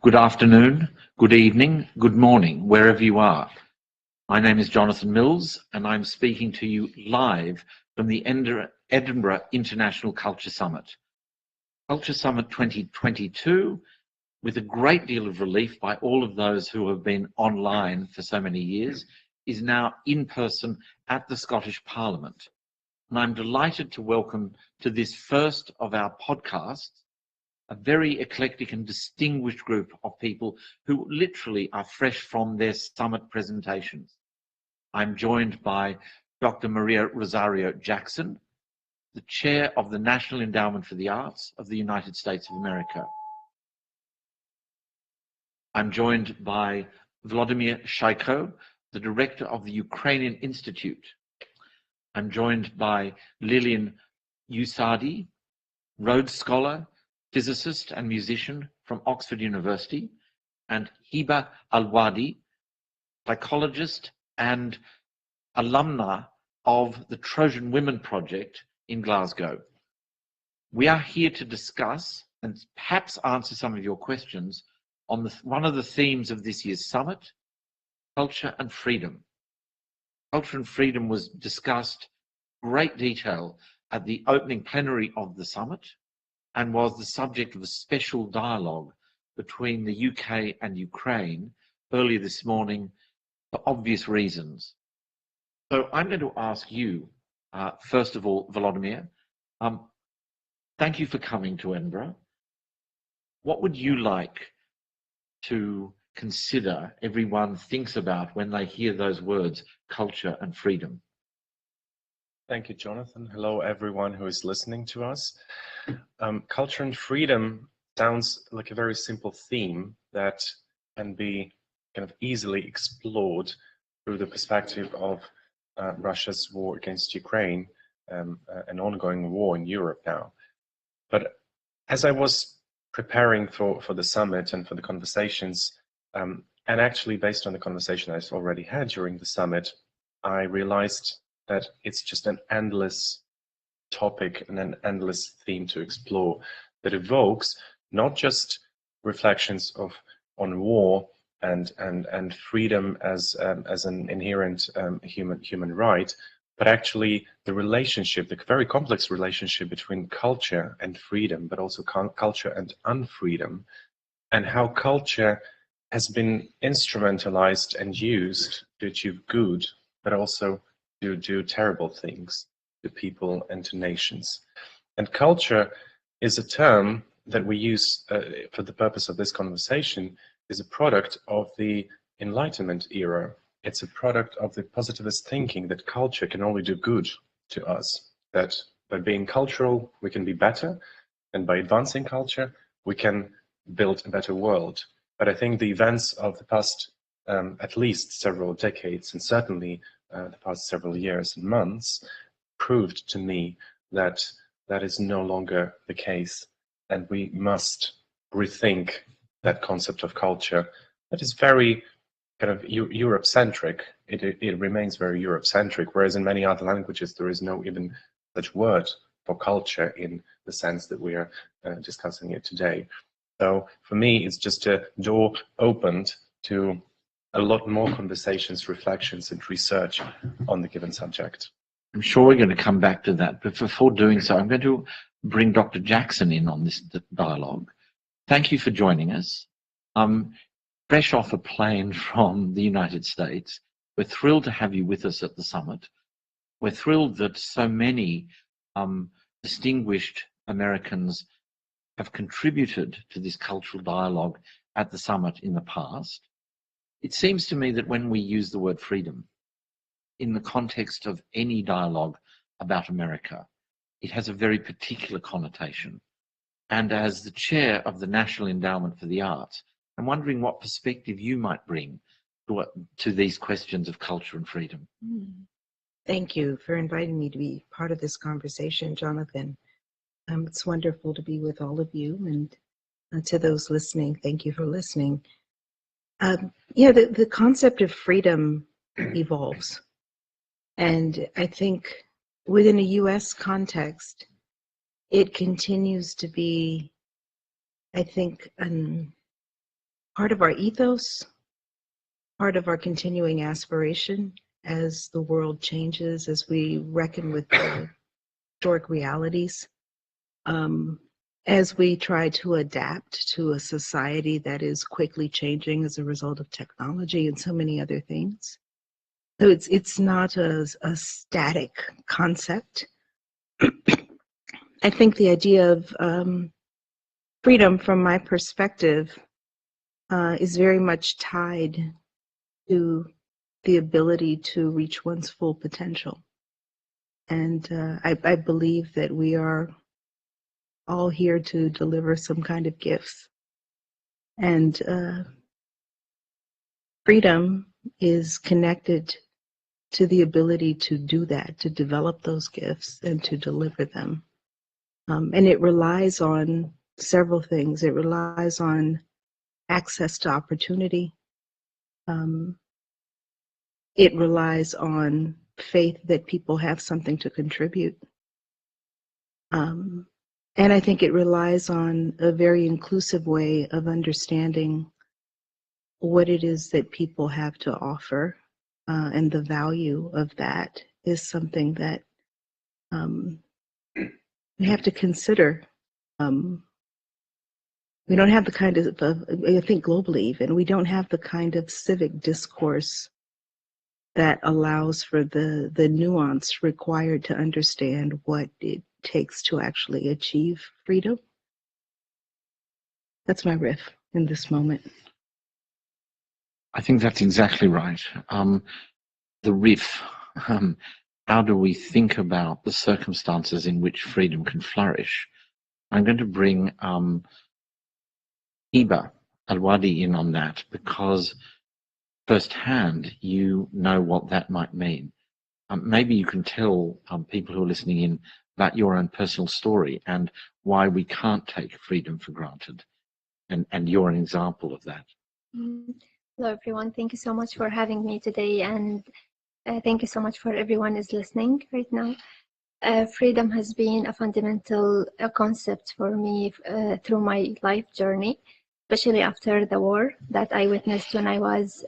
Good afternoon, good evening, good morning, wherever you are. My name is Jonathan Mills, and I'm speaking to you live from the Edinburgh International Culture Summit. Culture Summit 2022, with a great deal of relief by all of those who have been online for so many years, is now in person at the Scottish Parliament. And I'm delighted to welcome to this first of our podcasts a very eclectic and distinguished group of people who literally are fresh from their summit presentations. I'm joined by Dr. Maria Rosario Jackson, the Chair of the National Endowment for the Arts of the United States of America. I'm joined by Vladimir Shaiko, the Director of the Ukrainian Institute. I'm joined by Lilian Usadi, Rhodes Scholar, physicist and musician from Oxford University, and Hiba Alwadi, psychologist and alumna of the Trojan Women Project in Glasgow. We are here to discuss and perhaps answer some of your questions on one of the themes of this year's summit, culture and freedom. Culture and freedom was discussed in great detail at the opening plenary of the summit, and was the subject of a special dialogue between the UK and Ukraine earlier this morning for obvious reasons. So I'm going to ask you, first of all, Volodymyr, thank you for coming to Edinburgh. What would you like to consider everyone thinks about when they hear those words, culture and freedom? Thank you, Jonathan. Hello, everyone who is listening to us. Culture and freedom sounds like a very simple theme that can be kind of easily explored through the perspective of Russia's war against Ukraine, an ongoing war in Europe now. But as I was preparing for the summit and for the conversations, and actually based on the conversation I've already had during the summit, I realized that it's just an endless topic and an endless theme to explore that evokes not just reflections on war and freedom as an inherent human right, but actually the relationship, the very complex relationship between culture and freedom, but also culture and unfreedom, and how culture has been instrumentalized and used to achieve good, but also to do terrible things to people and to nations. And culture is a term that we use for the purpose of this conversation, is a product of the Enlightenment era. It's a product of the positivist thinking that culture can only do good to us, that by being cultural, we can be better, and by advancing culture, we can build a better world. But I think the events of the past at least several decades, and certainly the past several years and months, proved to me that that is no longer the case, and we must rethink that concept of culture that is very kind of Europe-centric. It remains very Europe-centric, whereas in many other languages there is no even such word for culture in the sense that we are discussing it today. So for me, it's just a door opened to a lot more conversations, reflections, and research on the given subject. I'm sure we're going to come back to that, but before doing so, I'm going to bring Dr. Jackson in on this dialogue. Thank you for joining us. Fresh off a plane from the United States, we're thrilled to have you with us at the summit. We're thrilled that so many distinguished Americans have contributed to this cultural dialogue at the summit in the past. It seems to me that when we use the word freedom in the context of any dialogue about America, it has a very particular connotation. And as the chair of the National Endowment for the Arts, I'm wondering what perspective you might bring to these questions of culture and freedom. Thank you for inviting me to be part of this conversation, Jonathan. It's wonderful to be with all of you, and to those listening, thank you for listening. Yeah, the concept of freedom evolves. And I think within a US context, it continues to be, I think, part of our ethos, part of our continuing aspiration as the world changes, as we reckon with the historic realities, as we try to adapt to a society that is quickly changing as a result of technology and so many other things. So it's not a static concept. I think the idea of freedom, from my perspective, is very much tied to the ability to reach one's full potential. And I believe that we are all here to deliver some kind of gifts. And freedom is connected to the ability to do that, to develop those gifts and to deliver them. And it relies on several things. It relies on access to opportunity. It relies on faith that people have something to contribute. And I think it relies on a very inclusive way of understanding what it is that people have to offer, and the value of that is something that we have to consider. We don't have the kind of, I think globally even, we don't have the kind of civic discourse that allows for the nuance required to understand what it takes to actually achieve freedom. That's my riff in this moment. I think that's exactly right. The riff, how do we think about the circumstances in which freedom can flourish? I'm going to bring Iba Alwadi in on that, because firsthand you know what that might mean. Maybe you can tell people who are listening in about your own personal story and why we can't take freedom for granted. And you're an example of that. Hello, everyone. Thank you so much for having me today. And thank you so much for everyone is listening right now. Freedom has been a fundamental concept for me through my life journey, especially after the war that I witnessed when I was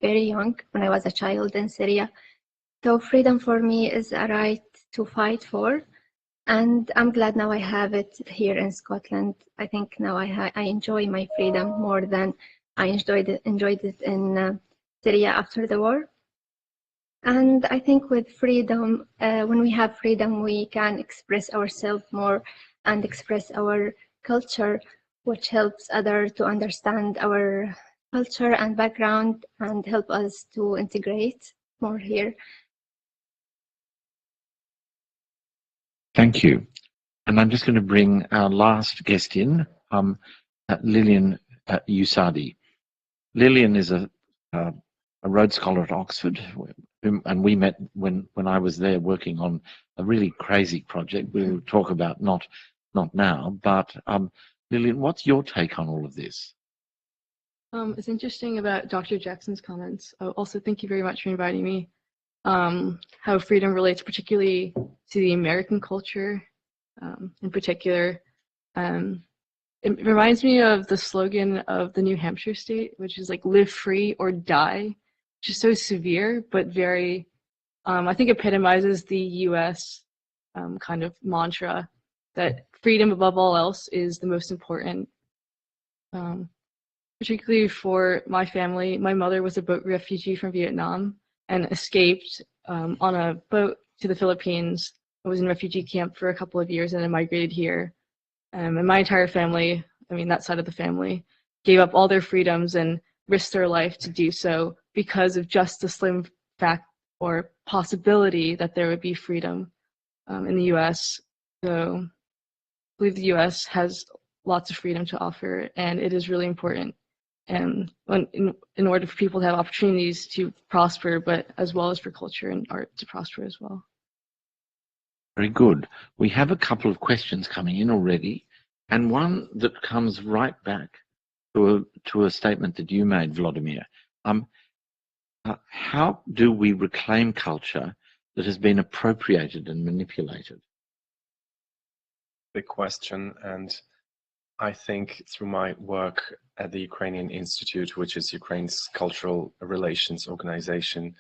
very young, when I was a child in Syria. So freedom for me is a right to fight for, and I'm glad now I have it here in Scotland. I think now I enjoy my freedom more than I enjoyed it in Syria after the war. And I think with freedom, when we have freedom, we can express ourselves more and express our culture, which helps others to understand our culture and background and help us to integrate more here. Thank you. And I'm just going to bring our last guest in, Lillian Usadi. Lillian is a Rhodes Scholar at Oxford, and we met when I was there working on a really crazy project. We'll talk about not now, but Lillian, what's your take on all of this? It's interesting about Dr. Jackson's comments. Also, thank you very much for inviting me. How freedom relates particularly to the American culture in particular. It reminds me of the slogan of the New Hampshire state, which is like live free or die, which is so severe, but very, I think epitomizes the US kind of mantra that freedom above all else is the most important. Particularly for my family, my mother was a boat refugee from Vietnam and escaped on a boat to the Philippines. I was in refugee camp for a couple of years and then migrated here. And my entire family, I mean that side of the family, gave up all their freedoms and risked their life to do so because of just the slim fact or possibility that there would be freedom in the US. So I believe the US has lots of freedom to offer, and it is really important. And in order for people to have opportunities to prosper, but as well as for culture and art to prosper as well. Very good. We have a couple of questions coming in already, and one that comes right back to a statement that you made, Vladimir. How do we reclaim culture that has been appropriated and manipulated? Big question, and I think through my work at the Ukrainian Institute, which is Ukraine's cultural relations organization,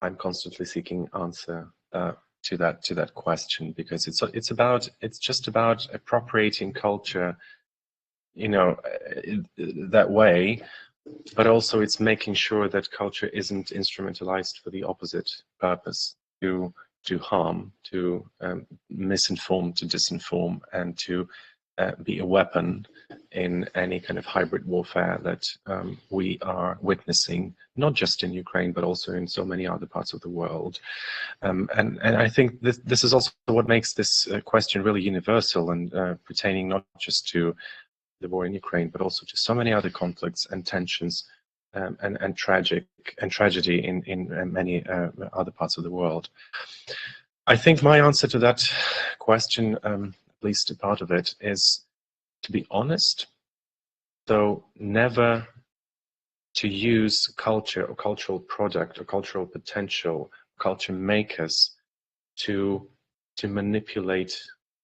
I'm constantly seeking answer to that question, because it's just about appropriating culture, you know, that way, but also it's making sure that culture isn't instrumentalized for the opposite purpose, to harm, to misinform, to disinform, and to be a weapon in any kind of hybrid warfare that we are witnessing, not just in Ukraine, but also in so many other parts of the world. And I think this is also what makes this question really universal and pertaining not just to the war in Ukraine, but also to so many other conflicts and tensions and tragedy in many other parts of the world. I think my answer to that question, at least a part of it, is to be honest, though never to use culture or cultural product or cultural potential, culture makers to manipulate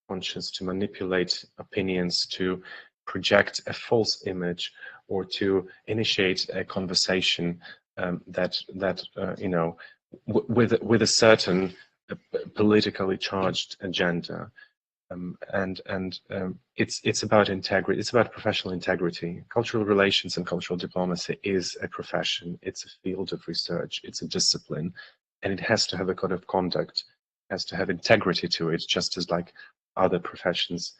conscience, to manipulate opinions, to project a false image, or to initiate a conversation that you know, with a certain politically charged agenda. It's about integrity. It's about professional integrity. Cultural relations and cultural diplomacy is a profession. It's a field of research. It's a discipline, and it has to have a code of conduct. It has to have integrity to it, just as like other professions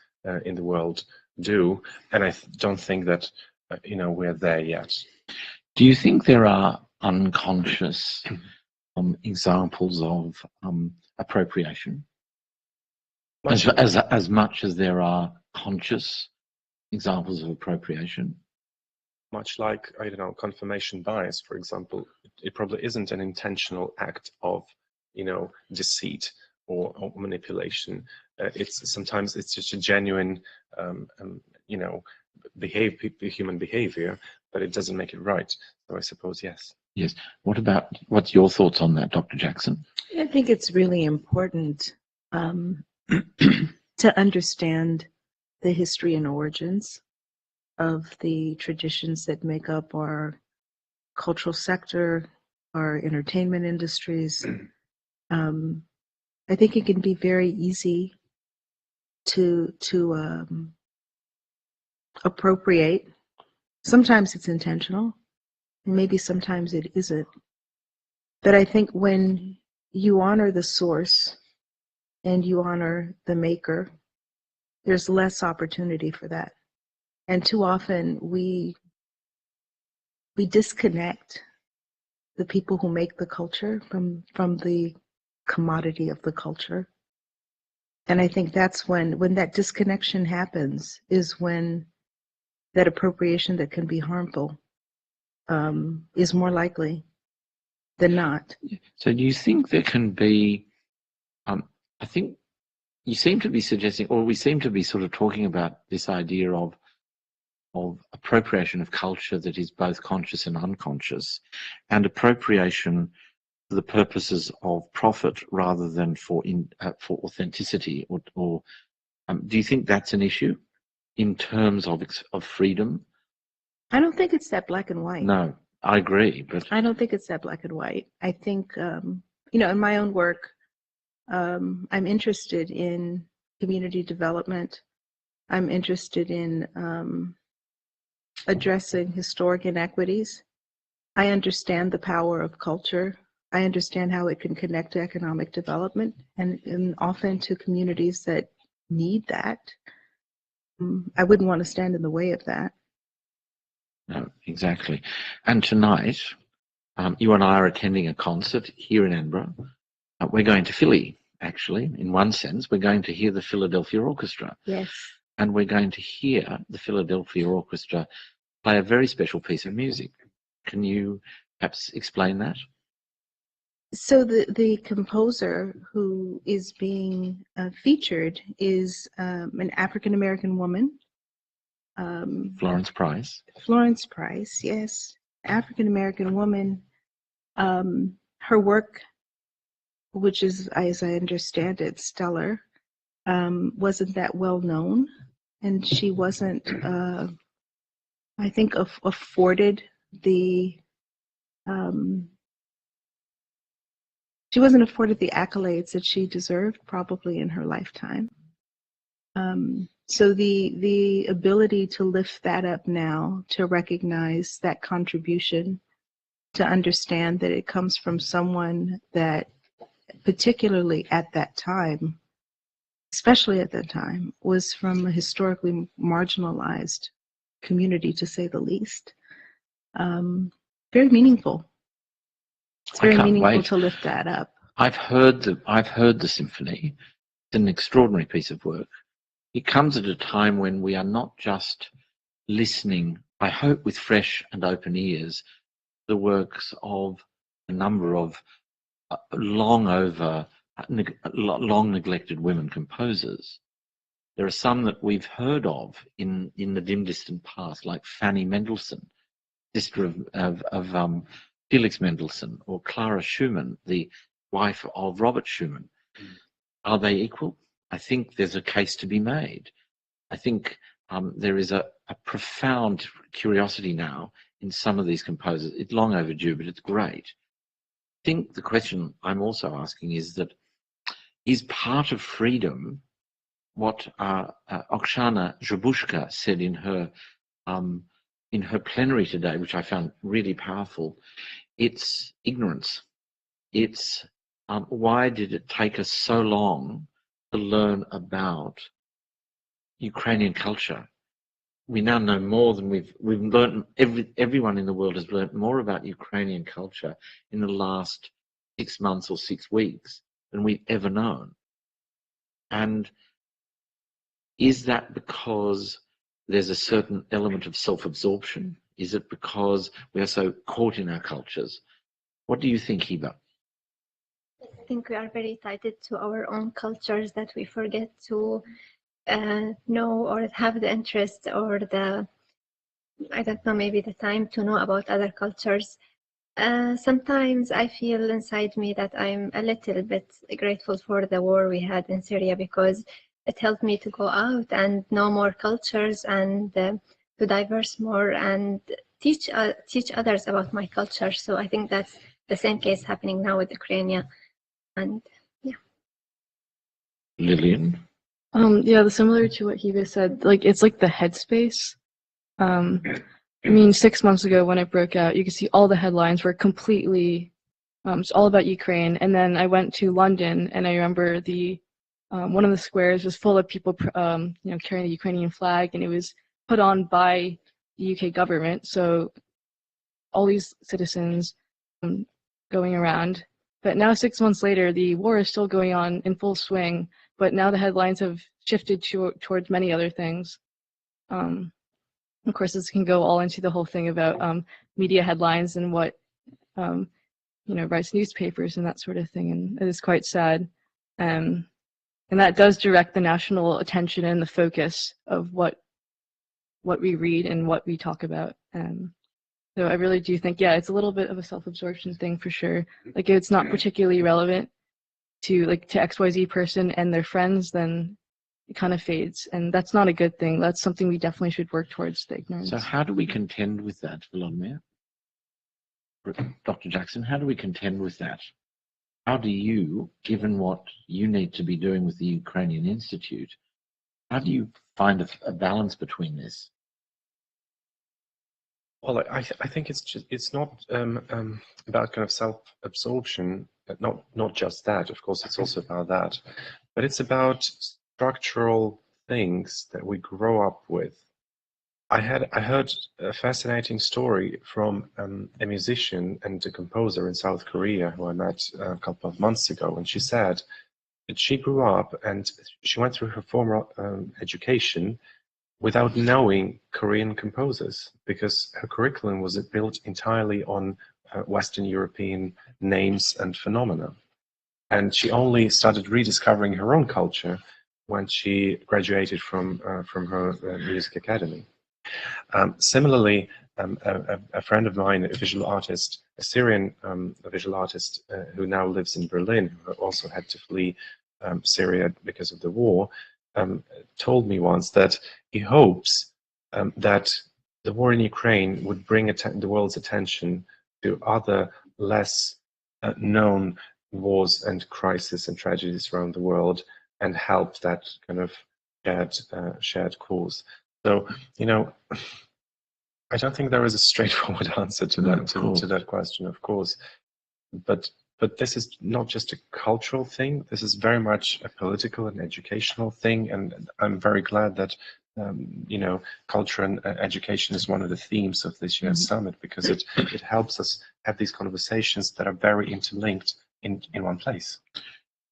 in the world do. And I don't think that you know, we're there yet. Do you think there are unconscious examples of appropriation? As much as there are conscious examples of appropriation? Much like, I don't know, confirmation bias, for example, it probably isn't an intentional act of, you know, deceit or manipulation. Sometimes it's just a genuine, you know, human behavior, but it doesn't make it right. So I suppose yes. Yes. What's your thoughts on that, Dr. Jackson? I think it's really important to understand the history and origins of the traditions that make up our cultural sector, our entertainment industries. I think it can be very easy to appropriate. Sometimes it's intentional, maybe sometimes it isn't. But I think when you honor the source and you honor the maker, there's less opportunity for that. And too often we disconnect the people who make the culture from the commodity of the culture. And I think that's when that disconnection happens, is when that appropriation that can be harmful is more likely than not. So do you think there can be, I think you seem to be suggesting, or we seem to be sort of talking about this idea of appropriation of culture that is both conscious and unconscious, and appropriation for the purposes of profit rather than for authenticity, or do you think that's an issue in terms of freedom? I don't think it's that black and white. No, I agree, but I don't think it's that black and white. I think, you know, in my own work, I'm interested in community development. I'm interested in addressing historic inequities. I understand the power of culture. I understand how it can connect to economic development and often to communities that need that. I wouldn't want to stand in the way of that. No, exactly. And tonight, you and I are attending a concert here in Edinburgh. We're going to Philly, actually, in one sense. We're going to hear the Philadelphia Orchestra. Yes. And we're going to hear the Philadelphia Orchestra play a very special piece of music. Can you perhaps explain that? So the composer who is being featured is an African-American woman. Florence Price. Florence Price, yes. African-American woman. Her work, which is, as I understand it, stellar, wasn't that well known and she wasn't, I think, afforded the she wasn't afforded the accolades that she deserved probably in her lifetime. So the ability to lift that up now, to recognize that contribution, to understand that it comes from someone that, particularly at that time, especially at that time, was from a historically marginalized community, to say the least. Very meaningful. It's very meaningful to lift that up. I've heard the symphony. It's an extraordinary piece of work. It comes at a time when we are not just listening, I hope with fresh and open ears, the works of a number of long neglected women composers. There are some that we've heard of in the dim distant past, like Fanny Mendelssohn, sister of Felix Mendelssohn, or Clara Schumann, the wife of Robert Schumann. Are they equal? I think there's a case to be made. I think there is a profound curiosity now in some of these composers. It's long overdue, but it's great. I think the question I'm also asking is that, is part of freedom what Oksana Zhabushka said in her plenary today, which I found really powerful? It's ignorance. It's why did it take us so long to learn about Ukrainian culture? We now know more than we've learned. Everyone in the world has learned more about Ukrainian culture in the last 6 months or 6 weeks than we've ever known. And is that because there's a certain element of self-absorption? Is it because we are so caught in our cultures? What do you think, Hiba? I think we are very tied to our own cultures that we forget to know or have the interest or the, I don't know, maybe the time to know about other cultures. Sometimes I feel inside me that I'm a little bit grateful for the war we had in Syria, because it helped me to go out and know more cultures and to diverse more and teach others about my culture. So I think that's the same case happening now with Ukraine. And yeah. Lillian? Yeah, similar to what Hiba said, like it's like the headspace. I mean, 6 months ago when it broke out, you could see all the headlines were completely, it's all about Ukraine. And then I went to London, and I remember one of the squares was full of people, carrying the Ukrainian flag, and it was put on by the UK government. So all these citizens going around. But now 6 months later, the war is still going on in full swing, but now the headlines have shifted towards many other things. Of course, this can go all into the whole thing about media headlines and what, writes newspapers and that sort of thing, and it is quite sad. And that does direct the national attention and the focus of what we read and what we talk about. So I really do think, yeah, it's a little bit of a self-absorption thing for sure. Like, if it's not particularly relevant to XYZ person and their friends, then it kind of fades, and that's not a good thing. That's something we definitely should work towards, the ignorance. So how do we contend with that, Volodymyr? Dr. Jackson, how do we contend with that? How do you, given what you need to be doing with the Ukrainian Institute, how do you find a balance between this? Well, I think it's not about kind of self-absorption, not just that. Of course, it's also about that, but it's about structural things that we grow up with. I heard a fascinating story from a musician and a composer in South Korea who I met a couple of months ago, and she said that she grew up and she went through her formal education without knowing Korean composers, because her curriculum was built entirely on Western European names and phenomena. And she only started rediscovering her own culture when she graduated from her music academy. Similarly, a friend of mine, a visual artist, a Syrian visual artist who now lives in Berlin, who also had to flee Syria because of the war, told me once that he hopes that the war in Ukraine would bring the world's attention to other less known wars and crises and tragedies around the world and help that kind of shared cause. So, you know, I don't think there is a straightforward answer to that to that question, of course, but this is not just a cultural thing. This is very much a political and educational thing, and I'm very glad that you know, culture and education is one of the themes of this year's summit, because it helps us have these conversations that are very interlinked in one place.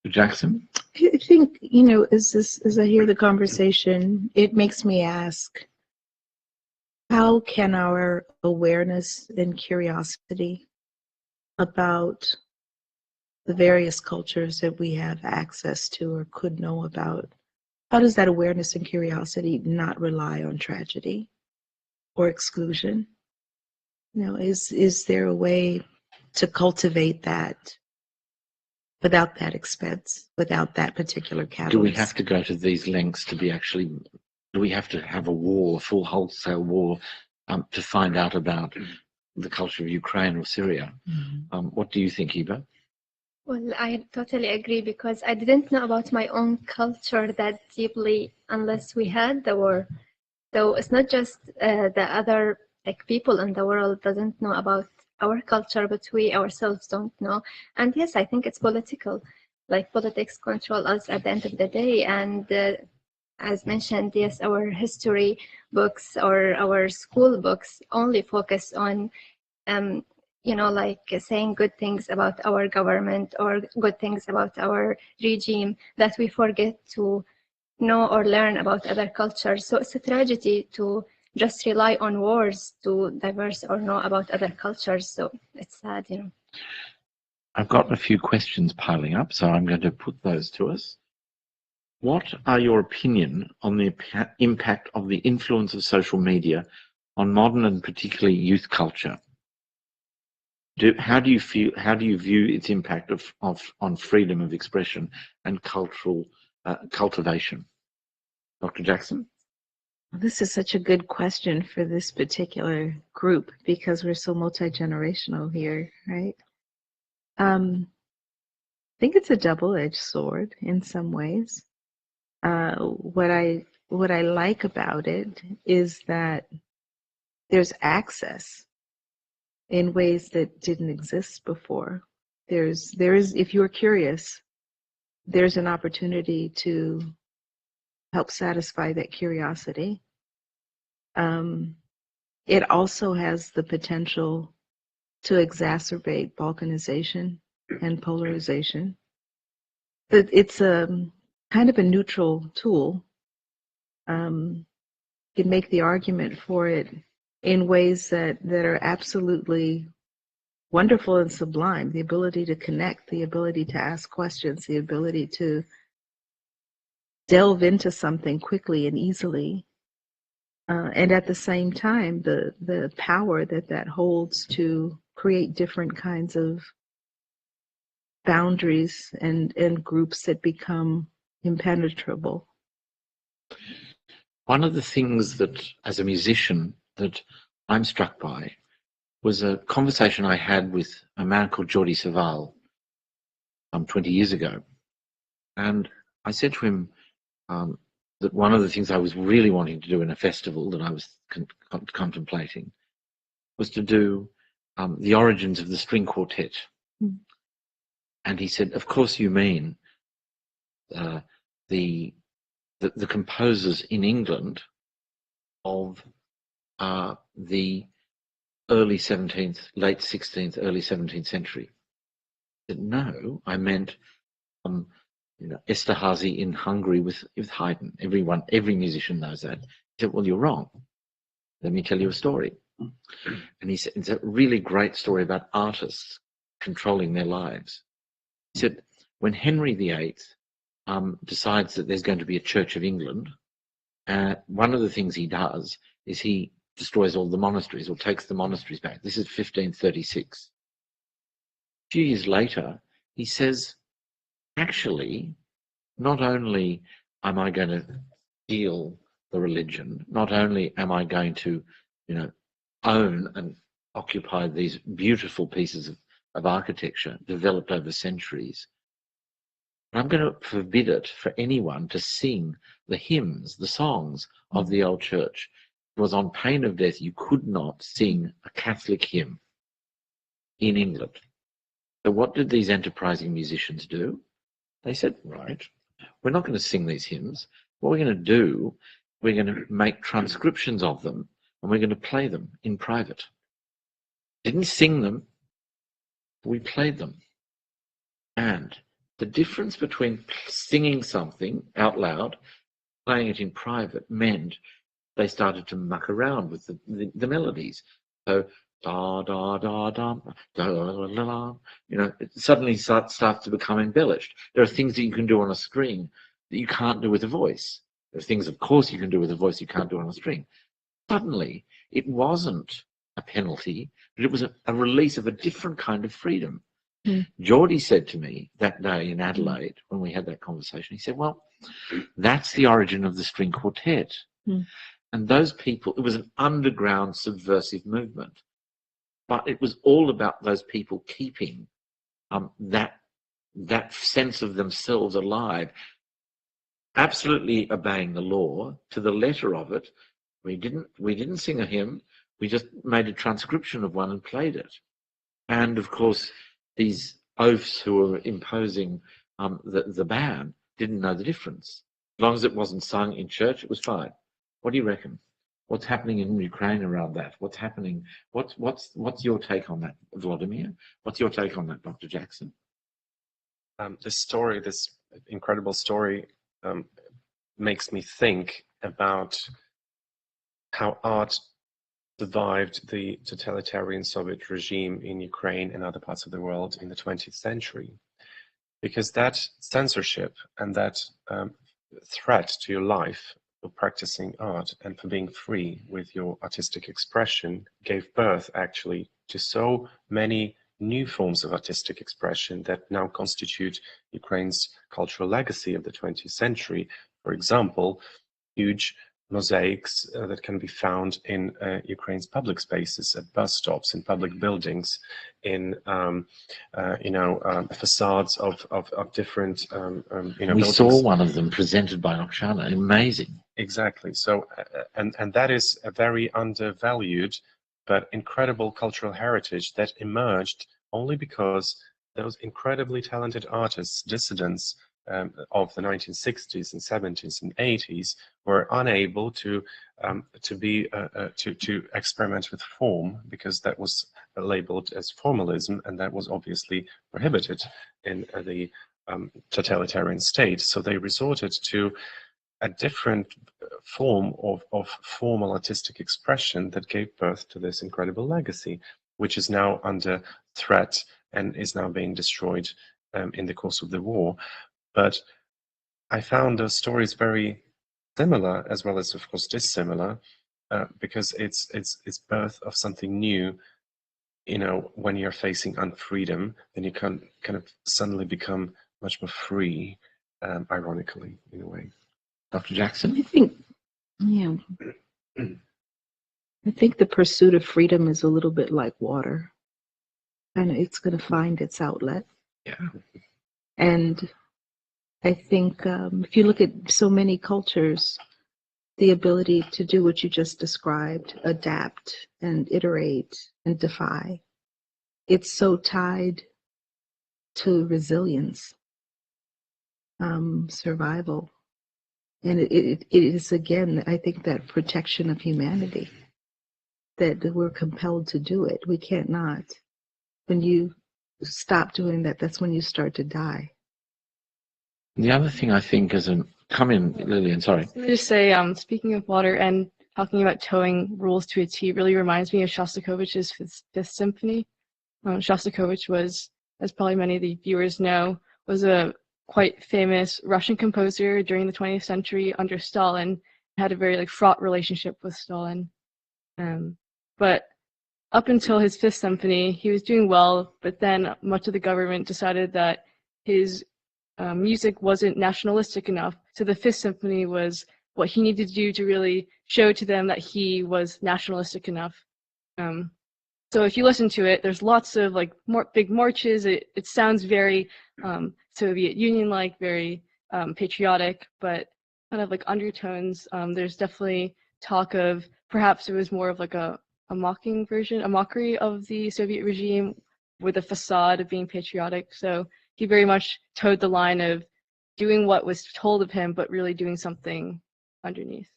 Jackson? I think, you know, as I hear the conversation, it makes me ask, how can our awareness and curiosity about the various cultures that we have access to or could know about, how does that awareness and curiosity not rely on tragedy or exclusion? You know, is there a way to cultivate that without that expense, without that particular catalyst? Do we have to go to these lengths to be actually, do we have to have a war, a full wholesale war, to find out about the culture of Ukraine or Syria? What do you think, Eva? Well, I totally agree, because I didn't know about my own culture that deeply unless we had the war. So it's not just the other people in the world doesn't know about our culture, but we ourselves don't know. And yes, I think it's political. Like, politics control us at the end of the day. And as mentioned, yes, our history books or our school books only focus on you know, like saying good things about our government or good things about our regime, that we forget to know or learn about other cultures. So it's a tragedy to just rely on wars to diverse or know about other cultures. So it's sad, you know. I've got a few questions piling up, so I'm going to put those to us. What are your opinion on the impact of the influence of social media on modern and particularly youth culture? How do you view its impact on freedom of expression and cultural cultivation? Dr. Jackson? This is such a good question for this particular group, because we're so multi-generational here, right? I think it's a double-edged sword in some ways. What I like about it is that there's access in ways that didn't exist before. There is, if you're curious, there's an opportunity to help satisfy that curiosity. It also has the potential to exacerbate balkanization and polarization. But it's a kind of a neutral tool. You can make the argument for it in ways that are absolutely wonderful and sublime. The ability to connect, the ability to ask questions, the ability to delve into something quickly and easily. And at the same time, the power that holds to create different kinds of boundaries and groups that become impenetrable. One of the things that, as a musician, that I'm struck by was a conversation I had with a man called Jordi Savall 20 years ago. And I said to him that one of the things I was really wanting to do in a festival that I was contemplating was to do the origins of the string quartet. And he said, of course you mean the composers in England of the early 17th, late 16th, early 17th century. I said, no, I meant Esterházy in Hungary with Haydn. Every musician knows that. He said, well, you're wrong. Let me tell you a story. And he said, it's a really great story about artists controlling their lives. He said, when Henry VIII decides that there's going to be a Church of England, one of the things he does is he destroys all the monasteries or takes the monasteries back. This is 1536. A few years later, he says, actually, not only am I going to steal the religion, not only am I going to, own and occupy these beautiful pieces of architecture developed over centuries, but I'm going to forbid it for anyone to sing the hymns, the songs of the old church. It was on pain of death you could not sing a Catholic hymn in England. So what did these enterprising musicians do? They said, right, we're not going to sing these hymns. What we're going to do, we're going to make transcriptions of them and we're going to play them in private. Didn't sing them, we played them. And the difference between singing something out loud, playing it in private, meant they started to muck around with the melodies. So da da da da da da da. It suddenly starts to become embellished. There are things that you can do on a string that you can't do with a voice. There are things, of course, you can do with a voice you can't do on a string. Suddenly, it wasn't a penalty, but it was a release of a different kind of freedom. Geordie said to me that day in Adelaide when we had that conversation, he said, well, that's the origin of the string quartet. And those people, it was an underground subversive movement, but it was all about those people keeping that sense of themselves alive, absolutely obeying the law to the letter of it. We didn't sing a hymn, we just made a transcription of one and played it. And of course, these oafs who were imposing the ban didn't know the difference. As long as it wasn't sung in church, it was fine. What do you reckon? What's happening in Ukraine around that? What's happening? What's your take on that, Vladimir? What's your take on that, Dr. Jackson? This incredible story, makes me think about how art survived the totalitarian Soviet regime in Ukraine and other parts of the world in the 20th century. Because that censorship and that threat to your life for practicing art and for being free with your artistic expression gave birth actually to so many new forms of artistic expression that now constitute Ukraine's cultural legacy of the 20th century. For example, huge mosaics that can be found in Ukraine's public spaces, at bus stops, in public buildings, in facades of different We buildings. saw one of them presented by Oksana. Amazing. Exactly. So and that is a very undervalued but incredible cultural heritage that emerged only because those incredibly talented artists, dissidents of the 1960s and 70s and 80s, were unable to experiment with form because that was labeled as formalism, and that was obviously prohibited in the totalitarian state. So they resorted to a different form of formal artistic expression that gave birth to this incredible legacy, which is now under threat and is now being destroyed in the course of the war. But I found those stories very similar, as well as, of course, dissimilar, because it's birth of something new. When you're facing unfreedom, then you can kind of suddenly become much more free, ironically, in a way. Dr. Jackson? I think the pursuit of freedom is a little bit like water, and it's going to find its outlet. Yeah. And I think if you look at so many cultures, the ability to do what you just described, adapt and iterate and defy, it's so tied to resilience, survival. And it is, again, I think, that protection of humanity, that we're compelled to do it. We can't not. When you stop doing that, that's when you start to die. The other thing I think is come in, Lillian, sorry. Let me just say, speaking of water and talking about towing rules to a T really reminds me of Shostakovich's Fifth Symphony. Shostakovich was, as probably many of the viewers know, was a quite famous Russian composer during the 20th century under Stalin. Had a very fraught relationship with Stalin. But up until his Fifth Symphony, he was doing well, but then much of the government decided that his music wasn't nationalistic enough. So the Fifth Symphony was what he needed to do to really show to them that he was nationalistic enough. So if you listen to it, there's lots of like big marches. It sounds very Soviet Union-like, very patriotic, but kind of like undertones. There's definitely talk of perhaps it was more of like a mocking version, a mockery of the Soviet regime with a facade of being patriotic. So he very much towed the line of doing what was told of him, but really doing something underneath.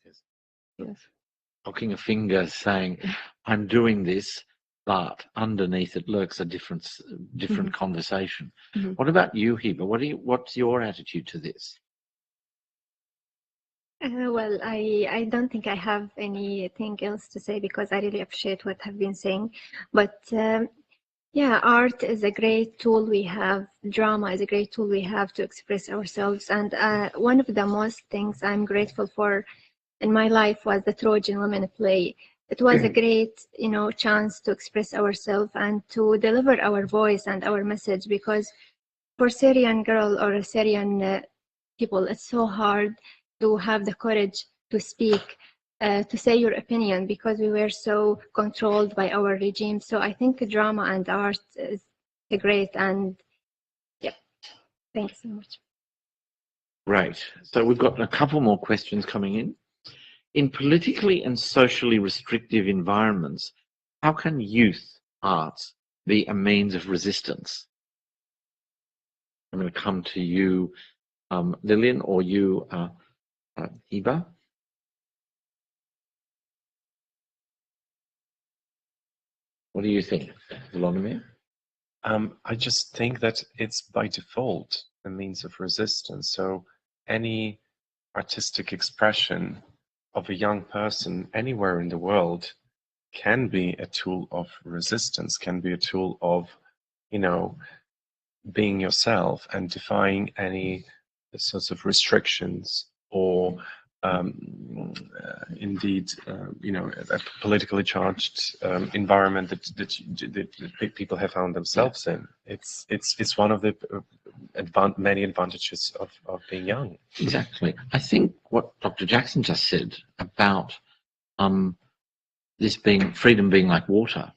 Yes. Poking a finger saying, I'm doing this, but underneath it lurks a different conversation. What about you, Hiba? What's your attitude to this? Well, I don't think I have anything else to say because I really appreciate what I've been saying. But yeah, art is a great tool we have. Drama is a great tool we have to express ourselves. And one of the most things I'm grateful for in my life was the Trojan Women play. It was a great, chance to express ourselves and to deliver our voice and our message, because for Syrian girl or Syrian people, it's so hard to have the courage to speak, to say your opinion, because we were so controlled by our regime. So I think drama and art is great, and yeah, thanks so much. Right. So we've got a couple more questions coming in. In politically and socially restrictive environments, how can youth arts be a means of resistance? I'm going to come to you, Lillian, or you, Hiba. What do you think, Volodymyr? I just think that it's by default a means of resistance. So any artistic expression of a young person anywhere in the world can be a tool of resistance, can be a tool of, being yourself and defying any sorts of restrictions or indeed, a politically charged environment that people have found themselves in. It's one of the many advantages of being young. Exactly. I think what Dr. Jackson just said about this being freedom being like water,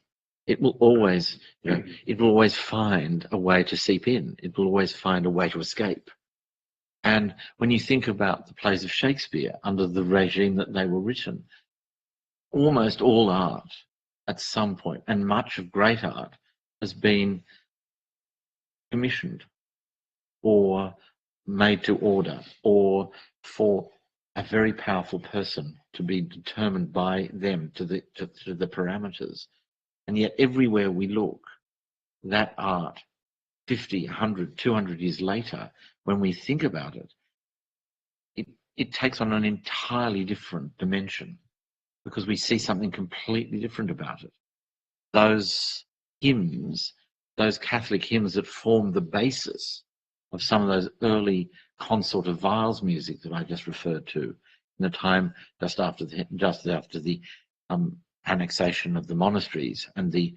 it will always, it will always find a way to seep in. It will always find a way to escape. And when you think about the plays of Shakespeare under the regime that they were written, almost all art at some point, and much of great art, has been commissioned or made to order, or for a very powerful person to be determined by them to the parameters. And yet everywhere we look, that art 50, 100, 200 years later, when we think about it, it takes on an entirely different dimension because we see something completely different about it. Those hymns, those Catholic hymns that form the basis of some of those early consort of viols music that I just referred to in the time just after the annexation of the monasteries and the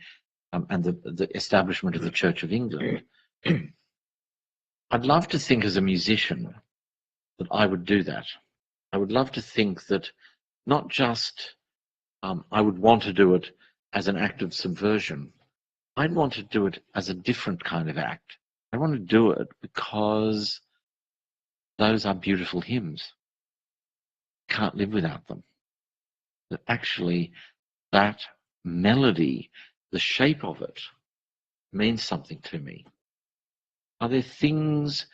establishment of the Church of England. I'd love to think as a musician that I would do that. I would love to think that not just I would want to do it as an act of subversion. I'd want to do it as a different kind of act. I want to do it because those are beautiful hymns. Can't live without them. That actually that melody, the shape of it, means something to me. Are there things,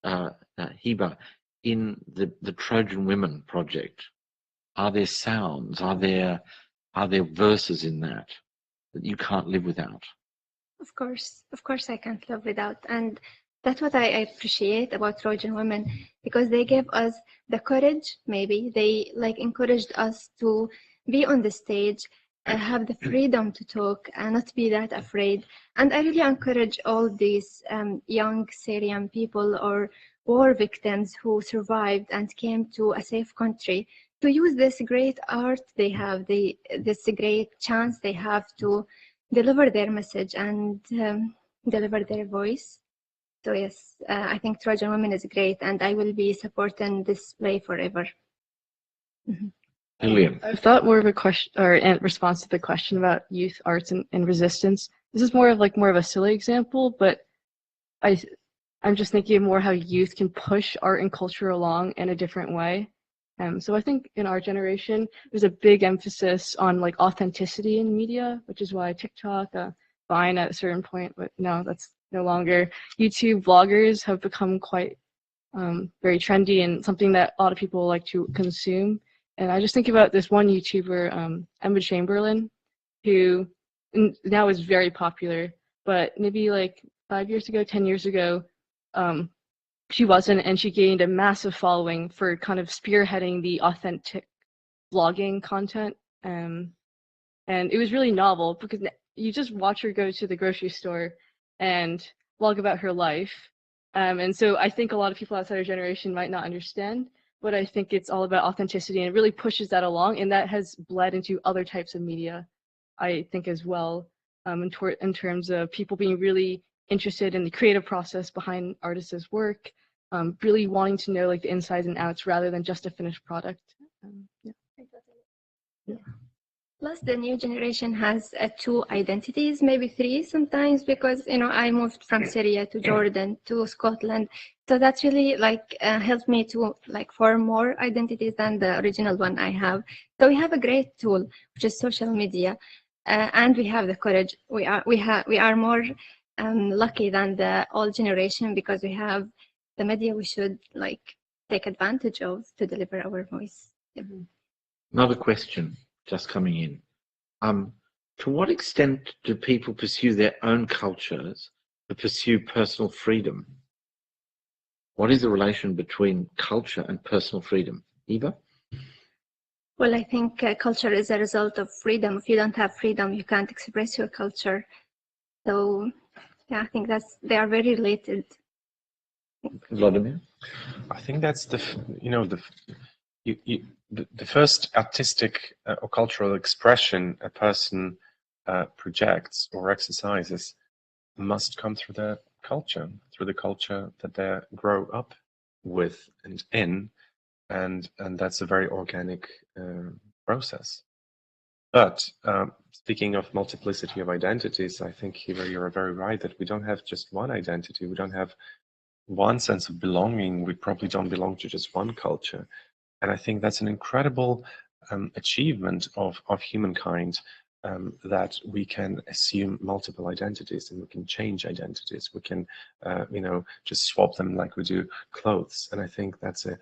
Hiba, in the Trojan Women project? Are there sounds? Are there verses in that you can't live without? Of course I can't live without. And that's what I appreciate about Trojan Women, because they gave us the courage. Maybe they encouraged us to be on the stage, have the freedom to talk and not be that afraid. And I really encourage all these young Syrian people or war victims who survived and came to a safe country to use this great art they have, this great chance they have to deliver their message and deliver their voice. So yes, I think Trojan Women is great, and I will be supporting this play forever. Lillian. I thought more of a question or in response to the question about youth arts and resistance. This is more of a silly example, but I'm just thinking more how youth can push art and culture along in a different way. So I think in our generation, there's a big emphasis on like authenticity in media, which is why TikTok, Vine at a certain point, but no, that's no longer. YouTube vloggers have become quite very trendy and something that a lot of people like to consume. And I just think about this one YouTuber, Emma Chamberlain, who now is very popular, but maybe like 5 years ago, 10 years ago, she wasn't, and she gained a massive following for kind of spearheading the authentic vlogging content. And it was really novel because you just watch her go to the grocery store and vlog about her life. And so I think a lot of people outside our generation might not understand, but I think it's all about authenticity, and it really pushes that along, and that has bled into other types of media, I think, as well, in terms of people being really interested in the creative process behind artists' work, really wanting to know like the insides and outs rather than just a finished product. Yeah. Plus, the new generation has 2 identities, maybe 3 sometimes, because I moved from Syria to Jordan to Scotland, so that's really like helped me to like form more identities than the original one I have. So we have a great tool, which is social media, and we have the courage. We are more lucky than the old generation because we have the media we should like take advantage of to deliver our voice. Another question just coming in. To what extent do people pursue their own cultures to pursue personal freedom? What is the relation between culture and personal freedom? Eva? Well, I think culture is a result of freedom. If you don't have freedom, you can't express your culture. So, yeah, I think they are very related. Vladimir? I think that's the first artistic or cultural expression a person projects or exercises must come through the culture that they grow up with and in, and that's a very organic process. But speaking of multiplicity of identities, I think here you're very right that we don't have just one identity. We don't have one sense of belonging. We probably don't belong to just one culture. And I think that's an incredible achievement of humankind, that we can assume multiple identities and we can change identities. We can, just swap them like we do clothes. And I think that's a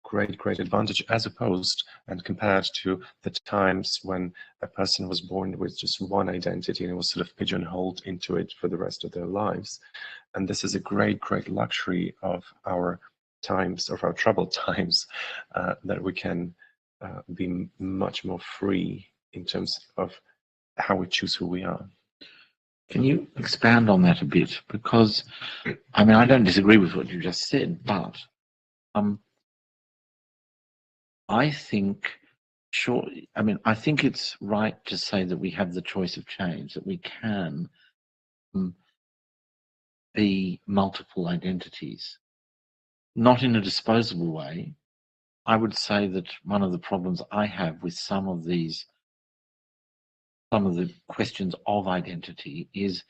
great advantage as opposed and compared to the times when a person was born with just one identity and was sort of pigeonholed into it for the rest of their lives. And this is a great luxury of our times, of our troubled times, that we can be much more free in terms of how we choose who we are. Can you expand on that a bit? Because, I mean, I don't disagree with what you just said, but I think it's right to say that we have the choice of change, that we can be multiple identities, not in a disposable way. I would say that one of the problems I have with some of the questions of identity is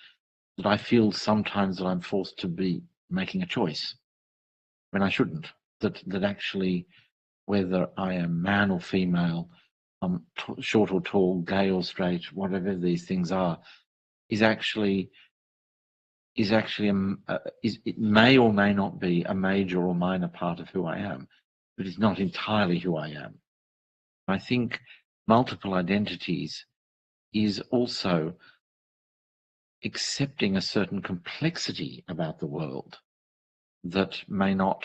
that I feel sometimes that I'm forced to be making a choice when I shouldn't. That actually, whether I am man or female, short or tall, gay or straight, whatever these things are, it may or may not be a major or minor part of who I am, but it's not entirely who I am. I think multiple identities is also accepting a certain complexity about the world that may not,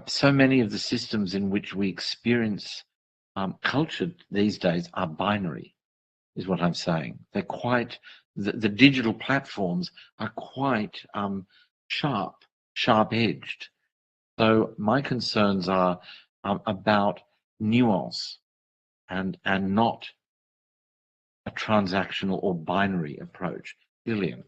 so many of the systems in which we experience culture these days are binary, is what I'm saying. They're quite, the digital platforms are quite sharp-edged. So my concerns are about nuance and not a transactional or binary approach. Lillian.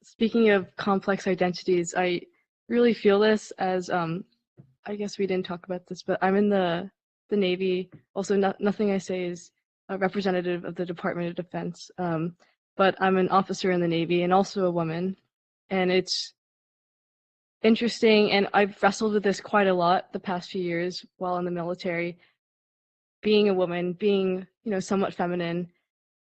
Speaking of complex identities, I really feel this as I guess we didn't talk about this, but I'm in the Navy. Also, nothing I say is a representative of the Department of Defense. But I'm an officer in the Navy and also a woman, and it's interesting. And I've wrestled with this quite a lot the past few years while in the military. Being a woman, being somewhat feminine,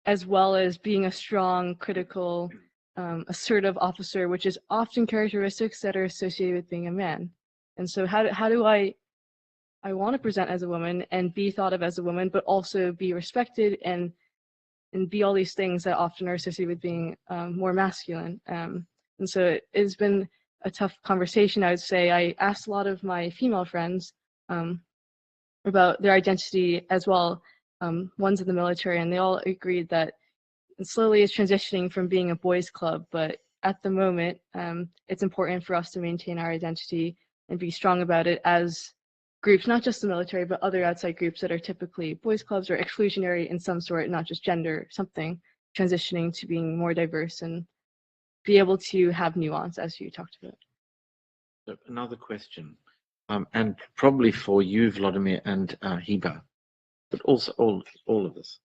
as well as being a strong, critical, assertive officer, which is often characteristics that are associated with being a man. And so how do I want to present as a woman and be thought of as a woman, but also be respected and be all these things that often are associated with being more masculine. And so it has been a tough conversation, I would say. I asked a lot of my female friends about their identity as well, ones in the military, and they all agreed that slowly it's transitioning from being a boys' club, but at the moment, it's important for us to maintain our identity and be strong about it as groups, not just the military, but other outside groups that are typically boys' clubs or exclusionary in some sort, not just gender, something, transitioning to being more diverse and be able to have nuance, as you talked about. So another question, and probably for you, Vladimir and Hiba, but also all of us.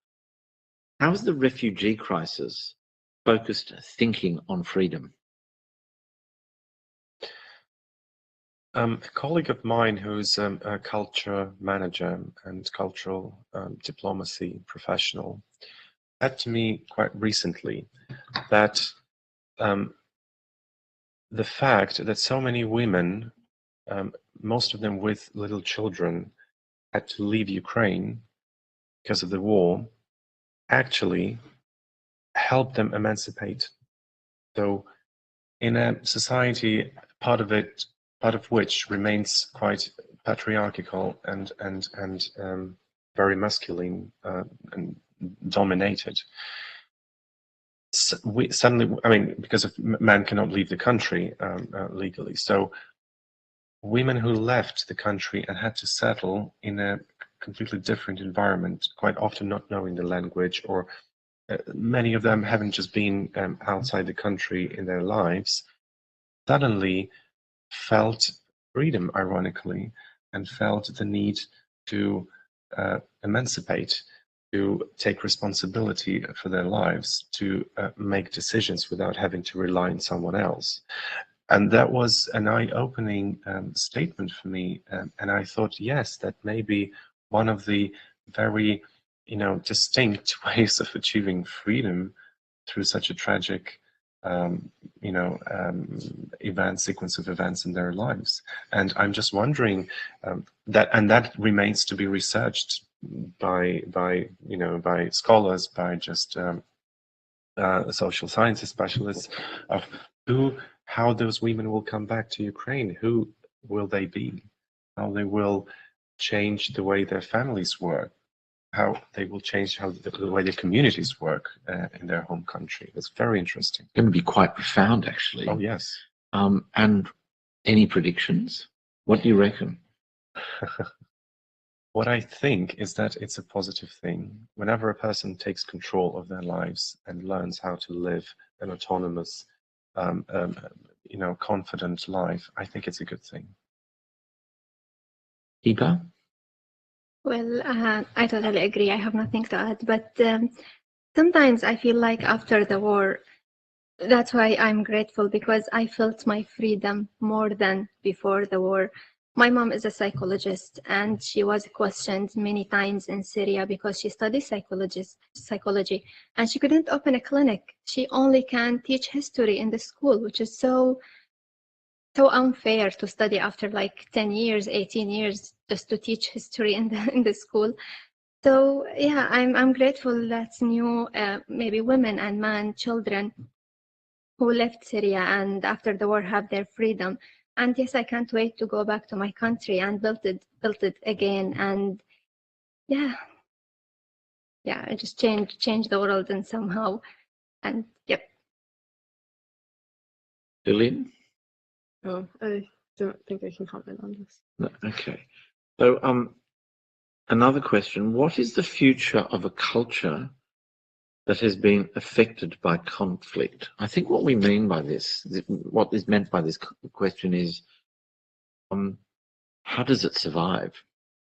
How has the refugee crisis focused thinking on freedom? A colleague of mine who's a culture manager and cultural diplomacy professional said to me quite recently that the fact that so many women, most of them with little children, had to leave Ukraine because of the war, actually helped them emancipate. So in a society, part of which remains quite patriarchal and very masculine and dominated. We suddenly, I mean, because of men cannot leave the country legally, so women who left the country and had to settle in a completely different environment, quite often not knowing the language, or many of them haven't just been outside the country in their lives, suddenly felt freedom, ironically, and felt the need to emancipate, to take responsibility for their lives, to make decisions without having to rely on someone else. And that was an eye-opening statement for me. And I thought, yes, that may be one of the very, distinct ways of achieving freedom through such a tragic, sequence of events in their lives. And I'm just wondering that remains to be researched by scholars, by just social sciences specialists, of how those women will come back to Ukraine, who will they be, how they will change the way their families work, how they will change the way their communities work in their home country. It's very interesting. It's going to be quite profound, actually. Oh, yes. And any predictions? What do you reckon? What I think is that it's a positive thing. Whenever a person takes control of their lives and learns how to live an autonomous, confident life, I think it's a good thing. Hiba? Well, I totally agree. I have nothing to add, but sometimes I feel like after the war, that's why I'm grateful, because I felt my freedom more than before the war. My mom is a psychologist, and she was questioned many times in Syria because she studies psychology, and she couldn't open a clinic. She only can teach history in the school, which is so unfair to study after like 10 years, 18 years, just to teach history in the school. So yeah, I'm grateful that new maybe women and men, children who left Syria and after the war have their freedom. And yes, I can't wait to go back to my country and build it again. And yeah, I just change the world and somehow. And yep. Lillian? Oh, I don't think I can comment on this. No, okay. So another question, what is the future of a culture that has been affected by conflict. I think what we mean by this, what is meant by this question is, how does it survive?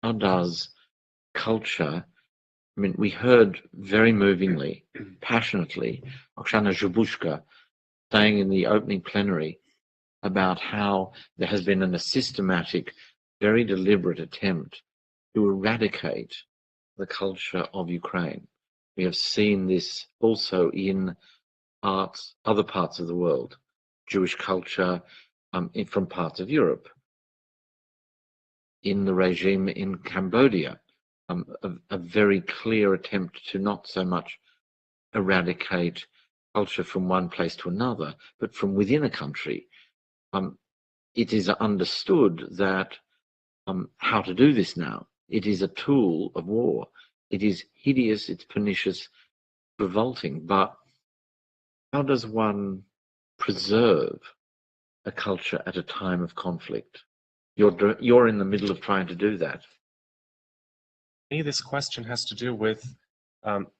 How does culture, I mean, we heard very movingly, passionately, Oksana Zhubushka saying in the opening plenary about how there has been a systematic, very deliberate attempt to eradicate the culture of Ukraine. We have seen this also in other parts of the world, Jewish culture from parts of Europe, in the regime in Cambodia, a very clear attempt to not so much eradicate culture from one place to another, but from within a country. It is understood that how to do this now. It is a tool of war. It is hideous, it's pernicious, revolting, but how does one preserve a culture at a time of conflict? You're in the middle of trying to do that. For me, this question has to do with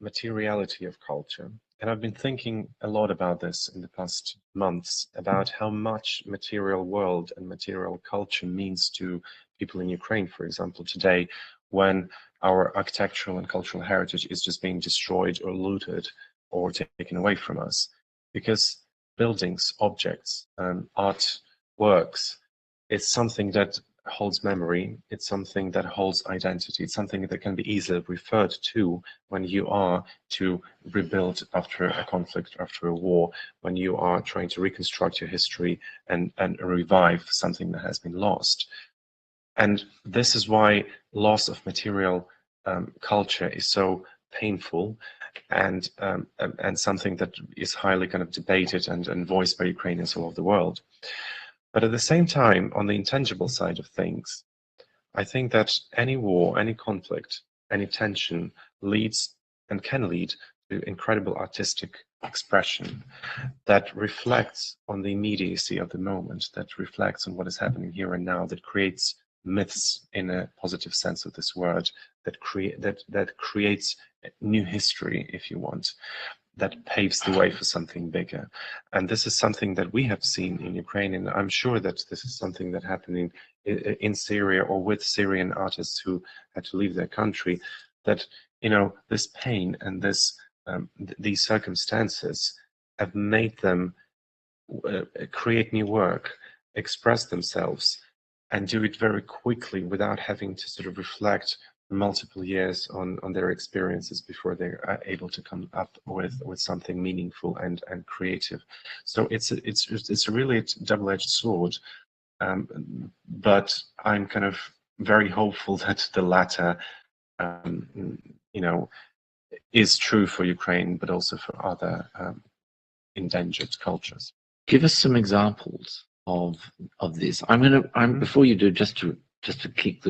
materiality of culture. And I've been thinking a lot about this in the past months, about how much material world and material culture means to people in Ukraine, for example, today, when our architectural and cultural heritage is just being destroyed or looted or taken away from us. Because buildings, objects, art works is something that holds memory, it's something that holds identity, it's something that can be easily referred to when you are to rebuild after a conflict, after a war, when you are trying to reconstruct your history and revive something that has been lost. And this is why loss of material culture is so painful and something that is highly kind of debated and voiced by Ukrainians all over the world. But at the same time, on the intangible side of things, I think that any war, any conflict, any tension leads and can lead to incredible artistic expression that reflects on the immediacy of the moment, that reflects on what is happening here and now, that creates myths in a positive sense of this word, that creates new history, if you want, that paves the way for something bigger. And this is something that we have seen in Ukraine, and I'm sure that this is something that happened in Syria or with Syrian artists who had to leave their country, that, you know, this pain and this these circumstances have made them create new work, express themselves, and do it very quickly without having to sort of reflect multiple years on their experiences before they're able to come up with something meaningful and creative. So it's really a double-edged sword, but I'm kind of very hopeful that the latter, you know, is true for Ukraine, but also for other endangered cultures. Give us some examples of this. Before you do, just to get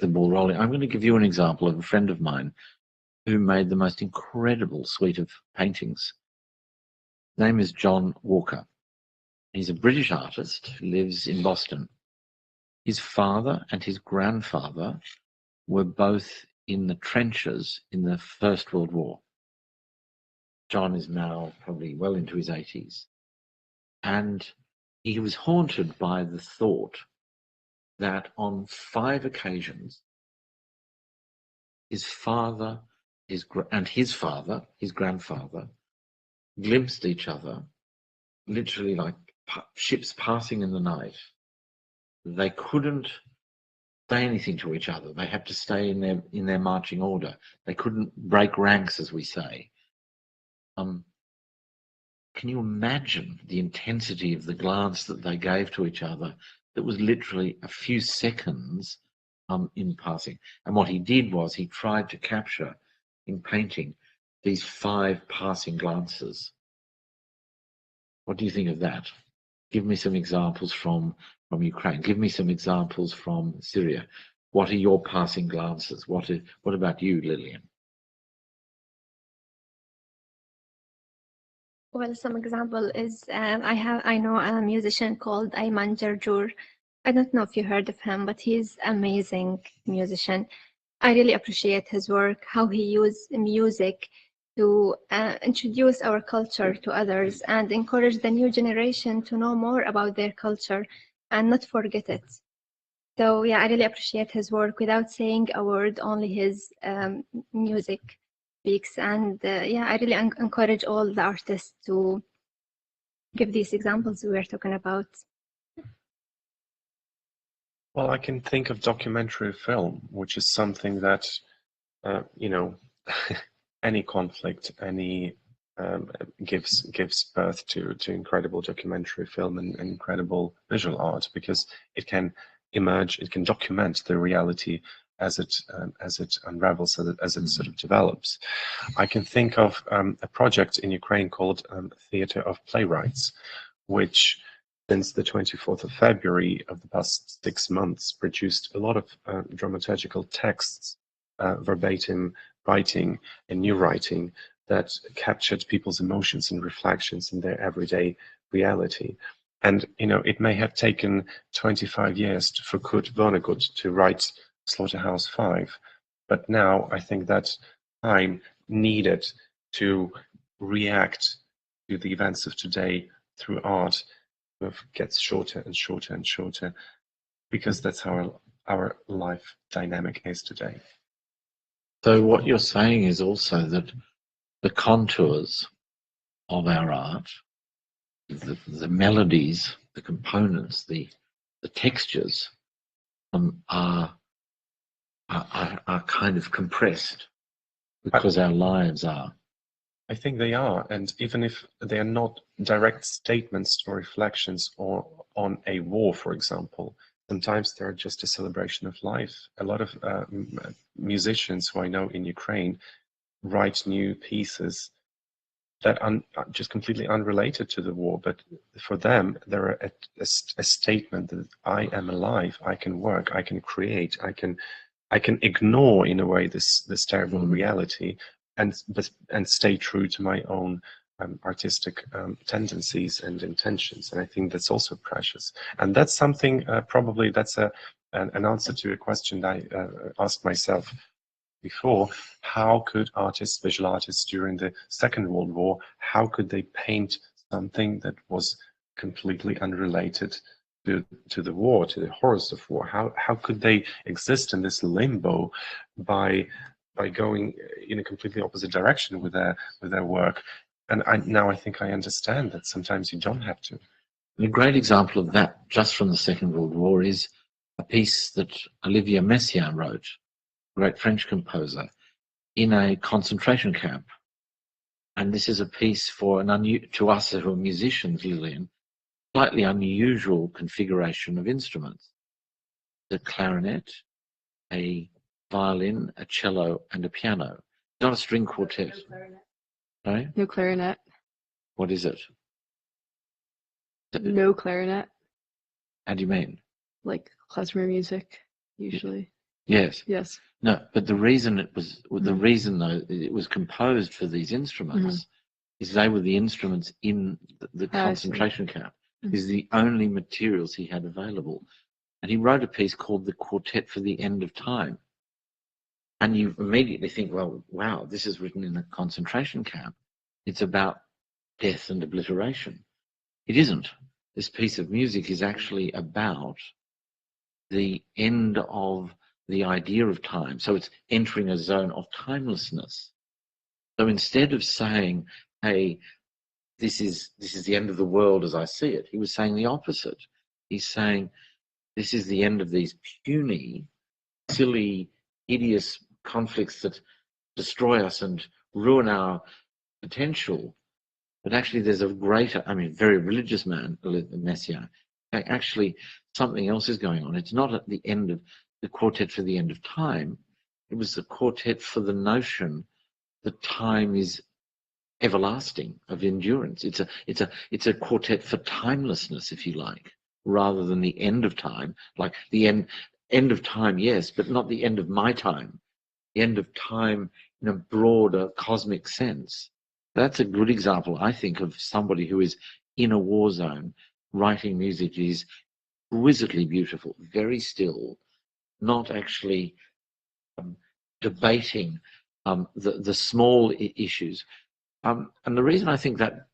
the ball rolling, I'm going to give you an example of a friend of mine who made the most incredible suite of paintings. His name is John Walker. He's a British artist who lives in Boston. His father and his grandfather were both in the trenches in the First World War. John is now probably well into his 80s. And he was haunted by the thought that on 5 occasions, his father, his grandfather, glimpsed each other, literally like ships passing in the night. They couldn't say anything to each other. They had to stay in their marching order. They couldn't break ranks, as we say. Can you imagine the intensity of the glance that they gave to each other? That was literally a few seconds in passing. And what he did was he tried to capture in painting these 5 passing glances. What do you think of that? Give me some examples from Ukraine. Give me some examples from Syria. What are your passing glances? What about you, Lillian? Well, some example is I know a musician called Ayman Jarjour. I don't know if you heard of him, but he's amazing musician. I really appreciate his work, how he uses music to introduce our culture to others and encourage the new generation to know more about their culture and not forget it. So yeah, I really appreciate his work. Without saying a word, only his music speaks. And yeah, I really encourage all the artists to give these examples we were talking about. Well, I can think of documentary film, which is something that, you know, any conflict, any gives birth to incredible documentary film and incredible visual art, because it can emerge, it can document the reality as it unravels, as it sort of develops. I can think of a project in Ukraine called Theatre of Playwrights, which since the 24th of February of the past 6 months produced a lot of dramaturgical texts, verbatim writing and new writing that captured people's emotions and reflections in their everyday reality. And you know, it may have taken 25 years for Kurt Vonnegut to write Slaughterhouse-5, but now I think that time needed to react to the events of today through art gets shorter and shorter and shorter, because that's how our life dynamic is today. So what you're saying is also that the contours of our art, the melodies, the components, the textures are kind of compressed because our lives are. I think they are, and even if they are not direct statements or reflections or on a war, for example, sometimes they're just a celebration of life. A lot of musicians who I know in Ukraine write new pieces that are just completely unrelated to the war, but for them, they're a statement that I am alive, I can work, I can create, I can ignore in a way this terrible reality and stay true to my own artistic tendencies and intentions. And I think that's also precious. And that's something, probably that's an answer to a question that I asked myself before. How could artists, visual artists during the Second World War, how could they paint something that was completely unrelated to the war, to the horrors of war? How could they exist in this limbo by going in a completely opposite direction with their work? And now I think I understand that sometimes you don't have to. And a great example of that, just from the Second World War, is a piece that Olivier Messiaen wrote, a great French composer, in a concentration camp. And this is a piece for to us who are musicians, Lillian, slightly unusual configuration of instruments: the clarinet, a violin, a cello, and a piano. Not a string quartet. No? No clarinet. What is it? No clarinet. How do you mean? Like klezmer music, usually. Yes. Yes. No, but the reason though it was composed for these instruments is they were the instruments in the concentration camp. Is the only materials he had available. And he wrote a piece called The Quartet for the End of Time. And you immediately think, well, wow, this is written in a concentration camp. It's about death and obliteration. It isn't. This piece of music is actually about the end of the idea of time. So it's entering a zone of timelessness. So instead of saying, hey, this is the end of the world as I see it, he was saying the opposite. He's saying, this is the end of these puny, silly, hideous conflicts that destroy us and ruin our potential. But actually there's a greater, very religious man, Messiaen. Actually, something else is going on. It's not at the end of the quartet for the end of time. It was the quartet for the notion that time is everlasting, of endurance. It's a quartet for timelessness, if you like, rather than the end of time. Like the end of time, yes, but not the end of my time. The end of time in a broader cosmic sense. That's a good example, I think, of somebody who is in a war zone writing music is exquisitely beautiful, very still, not actually debating the small issues. And the reason I think that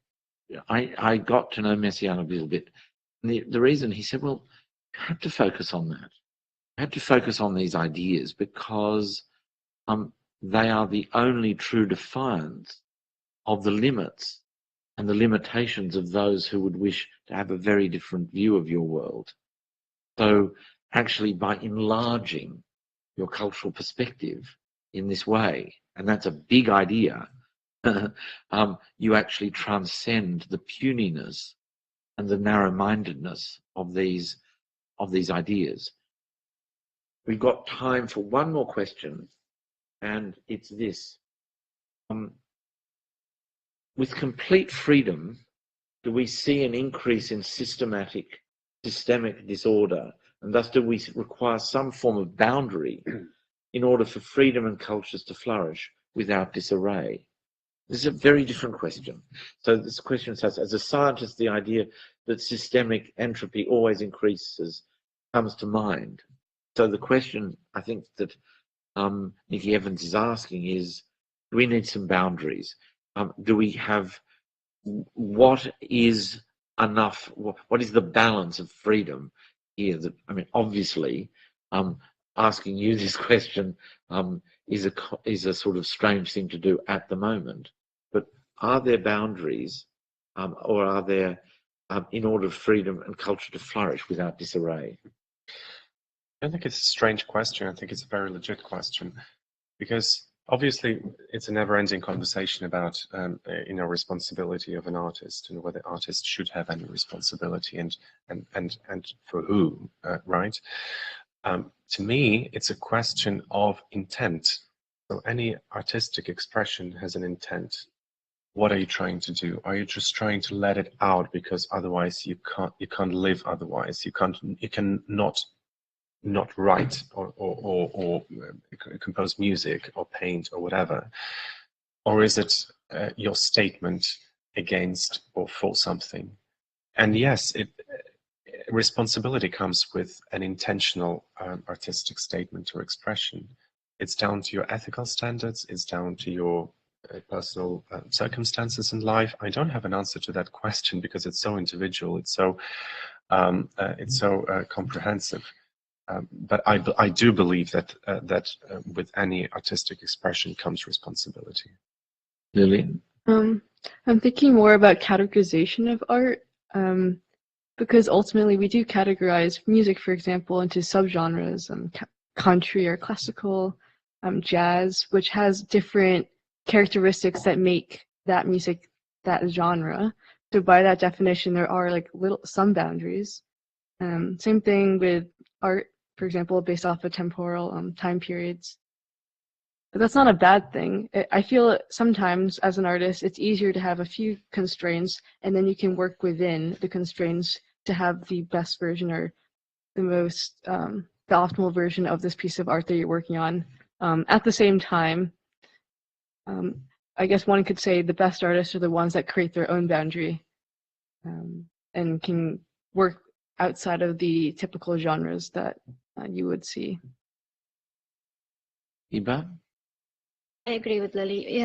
I got to know Messiaen a little bit, the reason he said, well, you have to focus on that. You have to focus on these ideas because they are the only true defiance of the limits and the limitations of those who would wish to have a very different view of your world. So actually, by enlarging your cultural perspective in this way, and that's a big idea, you actually transcend the puniness and the narrow-mindedness of these ideas. We've got time for one more question, and it's this. With complete freedom, do we see an increase in systemic disorder, and thus do we require some form of boundary in order for freedom and cultures to flourish without disarray? This is a very different question. So this question says, as a scientist, the idea that systemic entropy always increases comes to mind. So the question I think that Nikki Evans is asking is, do we need some boundaries? Do we have, what is enough, what is the balance of freedom here? That, I mean, obviously, asking you this question is a sort of strange thing to do at the moment. But are there boundaries, or are there, in order for freedom and culture to flourish without disarray? I think it's a strange question. I think it's a very legit question, because obviously it's a never-ending conversation about responsibility of an artist and whether artists should have any responsibility and for who, right? To me, it's a question of intent. So any artistic expression has an intent. What are you trying to do? Are you just trying to let it out because otherwise you can't live otherwise? You cannot not write or compose music or paint or whatever? Or is it your statement against or for something? And yes, responsibility comes with an intentional artistic statement or expression. It's down to your ethical standards, it's down to your personal circumstances in life. I don't have an answer to that question because it's so individual, it's so comprehensive. But I do believe that with any artistic expression comes responsibility. Lillian? I'm thinking more about categorization of art, because ultimately we do categorize music, for example, into subgenres, country or classical, jazz, which has different characteristics that make that music that genre. So by that definition, there are like some boundaries. Same thing with art, for example, based off of temporal time periods. But that's not a bad thing. I feel sometimes as an artist, it's easier to have a few constraints, and then you can work within the constraints to have the best version or the most, the optimal version of this piece of art that you're working on. At the same time, I guess one could say the best artists are the ones that create their own boundary and can work outside of the typical genres that you would see. Iba? I agree with Lily.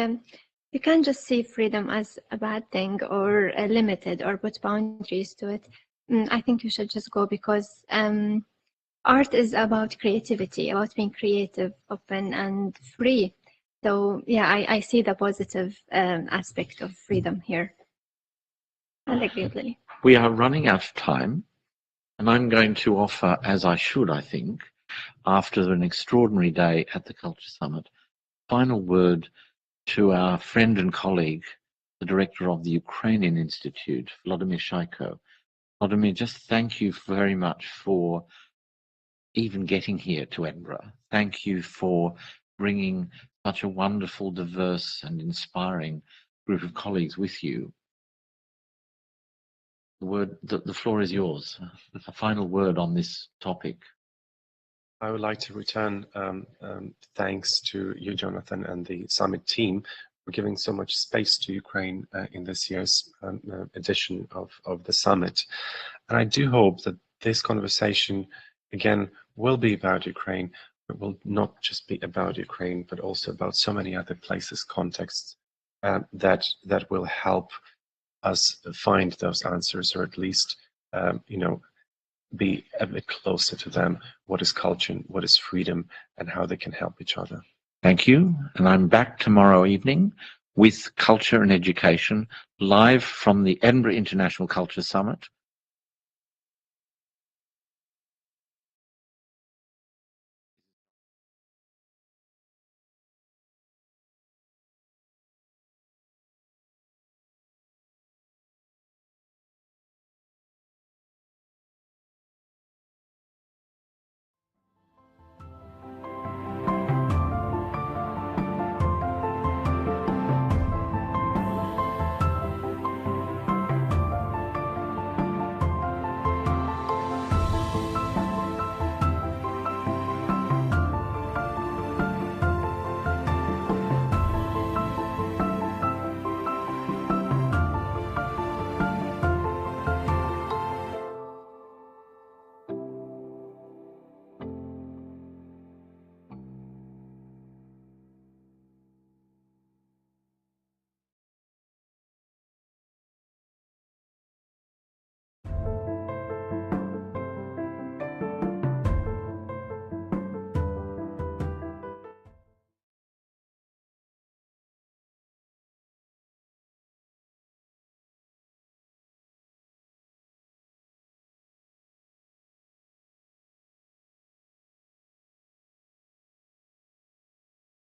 You can't just see freedom as a bad thing or limited or put boundaries to it. I think you should just go because art is about creativity, about being creative, open, and free. So yeah, I see the positive aspect of freedom here. I agree with Lily. We are running out of time, and I'm going to offer, as I should, I think, after an extraordinary day at the Culture Summit, final word to our friend and colleague, the director of the Ukrainian Institute, Vladimir Shaiko. Vladimir, just thank you very much for even getting here to Edinburgh. Thank you for bringing such a wonderful, diverse and inspiring group of colleagues with you. The floor is yours. A final word on this topic. I would like to return thanks to you, Jonathan, and the summit team for giving so much space to Ukraine in this year's edition of the summit. And I do hope that this conversation, again, will be about Ukraine, It will not just be about Ukraine, but also about so many other places, contexts that will help us find those answers, or at least be a bit closer to them. What is culture? What is freedom? And how they can help each other. Thank you. And I'm back tomorrow evening with Culture and Education, live from the Edinburgh International Culture Summit.